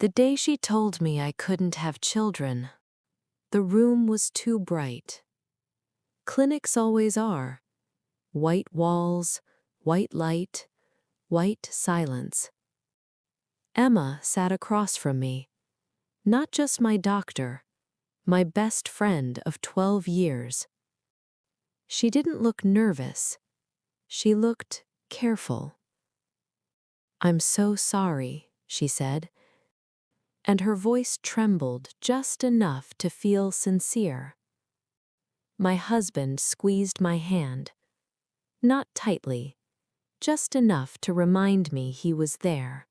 The day she told me I couldn't have children, the room was too bright. Clinics always are. White walls, white light, white silence. Emma sat across from me. Not just my doctor, my best friend of 12 years. She didn't look nervous. She looked careful. "I'm so sorry," she said, and her voice trembled just enough to feel sincere. My husband squeezed my hand, not tightly, just enough to remind me he was there.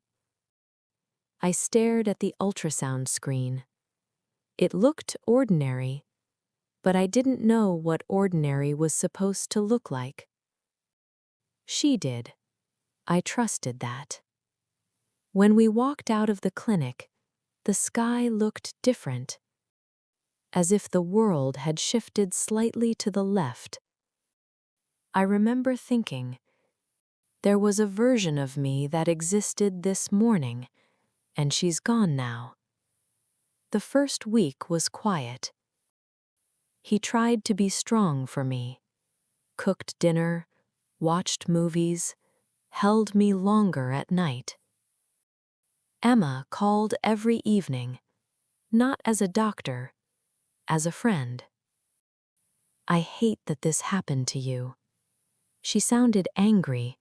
I stared at the ultrasound screen. It looked ordinary, but I didn't know what ordinary was supposed to look like. She did. I trusted that. When we walked out of the clinic, the sky looked different, as if the world had shifted slightly to the left. I remember thinking, there was a version of me that existed this morning, and she's gone now. The first week was quiet. He tried to be strong for me, cooked dinner, watched movies, held me longer at night. Emma called every evening, not as a doctor, as a friend. "I hate that this happened to you." She sounded angry,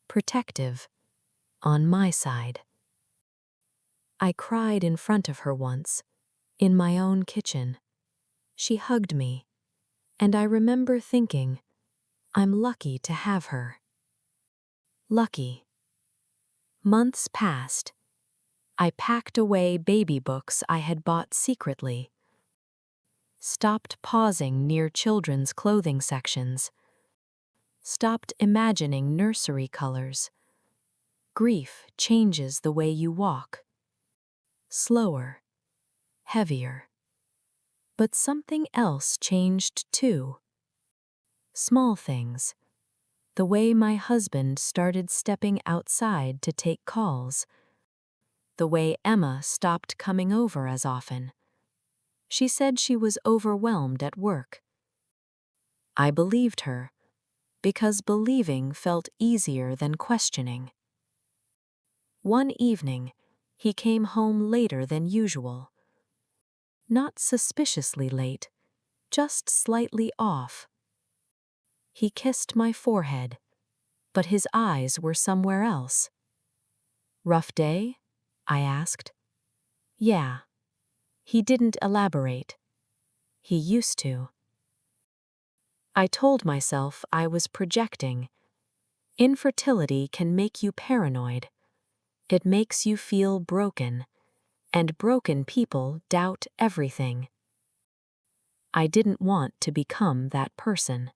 protective, on my side. I cried in front of her once, in my own kitchen. She hugged me, and I remember thinking, I'm lucky to have her. Lucky. Months passed. I packed away baby books I had bought secretly, stopped pausing near children's clothing sections, stopped imagining nursery colors. Grief changes the way you walk. Slower, heavier. But something else changed too. Small things. The way my husband started stepping outside to take calls. The way Emma stopped coming over as often. She said she was overwhelmed at work. I believed her, because believing felt easier than questioning. One evening, he came home later than usual. Not suspiciously late, just slightly off. He kissed my forehead, but his eyes were somewhere else. "Rough day?" I asked. "Yeah." He didn't elaborate. He used to. I told myself I was projecting. Infertility can make you paranoid. It makes you feel broken, and broken people doubt everything. I didn't want to become that person.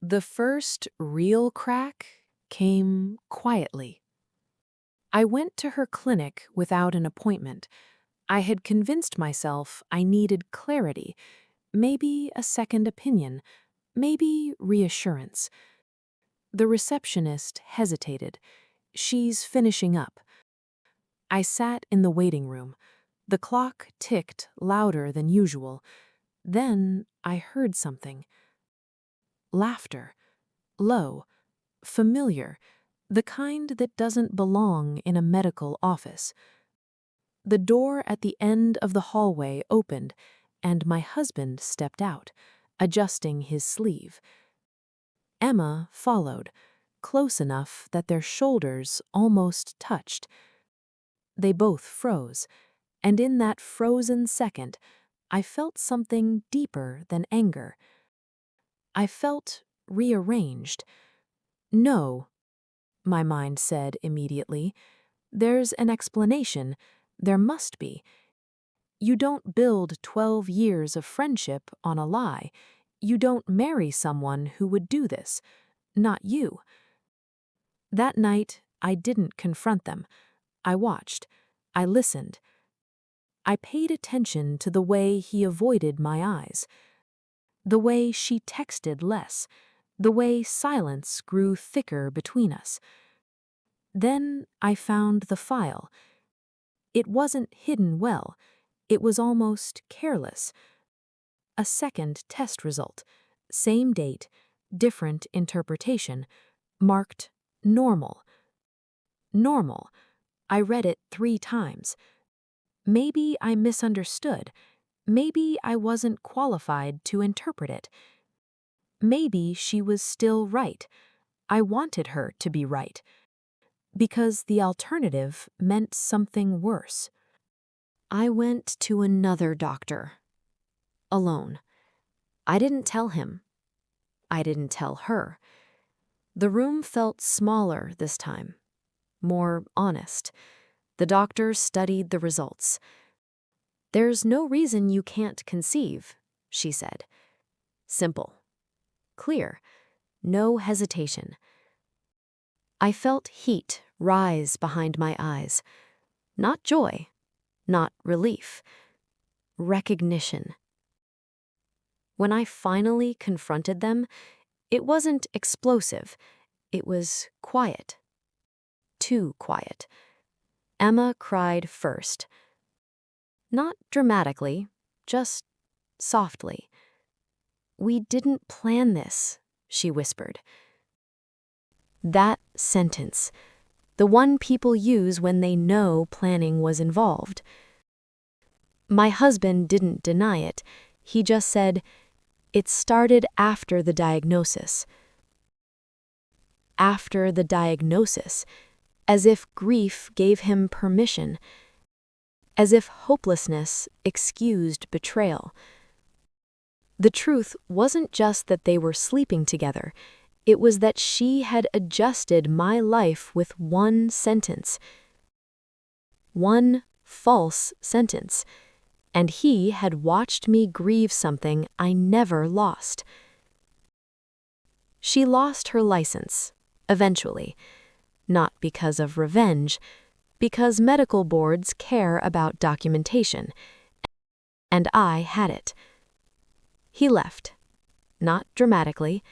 The first real crack came quietly. I went to her clinic without an appointment. I had convinced myself I needed clarity, maybe a second opinion, maybe reassurance. The receptionist hesitated. "She's finishing up." I sat in the waiting room. The clock ticked louder than usual. Then I heard something. Laughter. Low. Familiar. The kind that doesn't belong in a medical office. The door at the end of the hallway opened, and my husband stepped out, adjusting his sleeve. Emma followed, close enough that their shoulders almost touched. They both froze, and in that frozen second, I felt something deeper than anger. I felt rearranged. "No," my mind said immediately. "There's an explanation. There must be. You don't build 12 years of friendship on a lie. You don't marry someone who would do this. Not you." That night, I didn't confront them. I watched. I listened. I paid attention to the way he avoided my eyes, the way she texted less, the way silence grew thicker between us. Then I found the file. It wasn't hidden well. It was almost careless. A second test result. Same date, different interpretation. Marked normal. Normal. I read it 3 times. Maybe I misunderstood. Maybe I wasn't qualified to interpret it. Maybe she was still right. I wanted her to be right. Because the alternative meant something worse. I went to another doctor. Alone. I didn't tell him. I didn't tell her. The room felt smaller this time. More honest. The doctor studied the results. "There's no reason you can't conceive," she said. Simple. Clear. No hesitation. I felt heat rise behind my eyes. Not joy. Not relief. Recognition. When I finally confronted them, it wasn't explosive. It was quiet. Too quiet. Emma cried first. Not dramatically, just softly. "We didn't plan this," she whispered. That sentence, the one people use when they know planning was involved. My husband didn't deny it. He just said, "It started after the diagnosis." After the diagnosis, as if grief gave him permission, as if hopelessness excused betrayal. The truth wasn't just that they were sleeping together. It was that she had adjusted my life with one sentence. One false sentence. And he had watched me grieve something I never lost. She lost her license, eventually. Not because of revenge, because medical boards care about documentation. And I had it. He left. Not dramatically.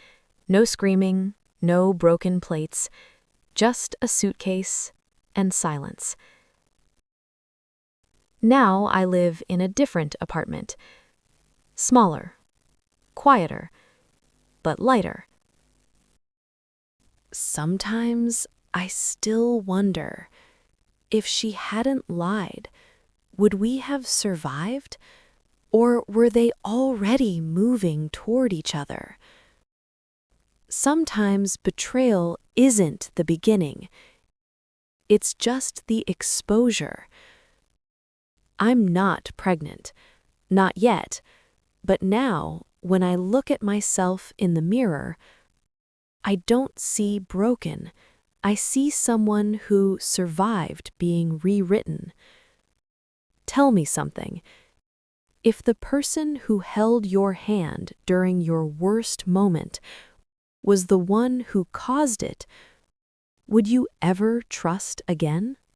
No screaming, no broken plates. Just a suitcase and silence. Now I live in a different apartment. Smaller. Quieter. But lighter. Sometimes I still wonder, if she hadn't lied, would we have survived? Or were they already moving toward each other? Sometimes betrayal isn't the beginning. It's just the exposure. I'm not pregnant. Not yet. But now, when I look at myself in the mirror, I don't see broken. I see someone who survived being rewritten. Tell me something. If the person who held your hand during your worst moment was the one who caused it, would you ever trust again?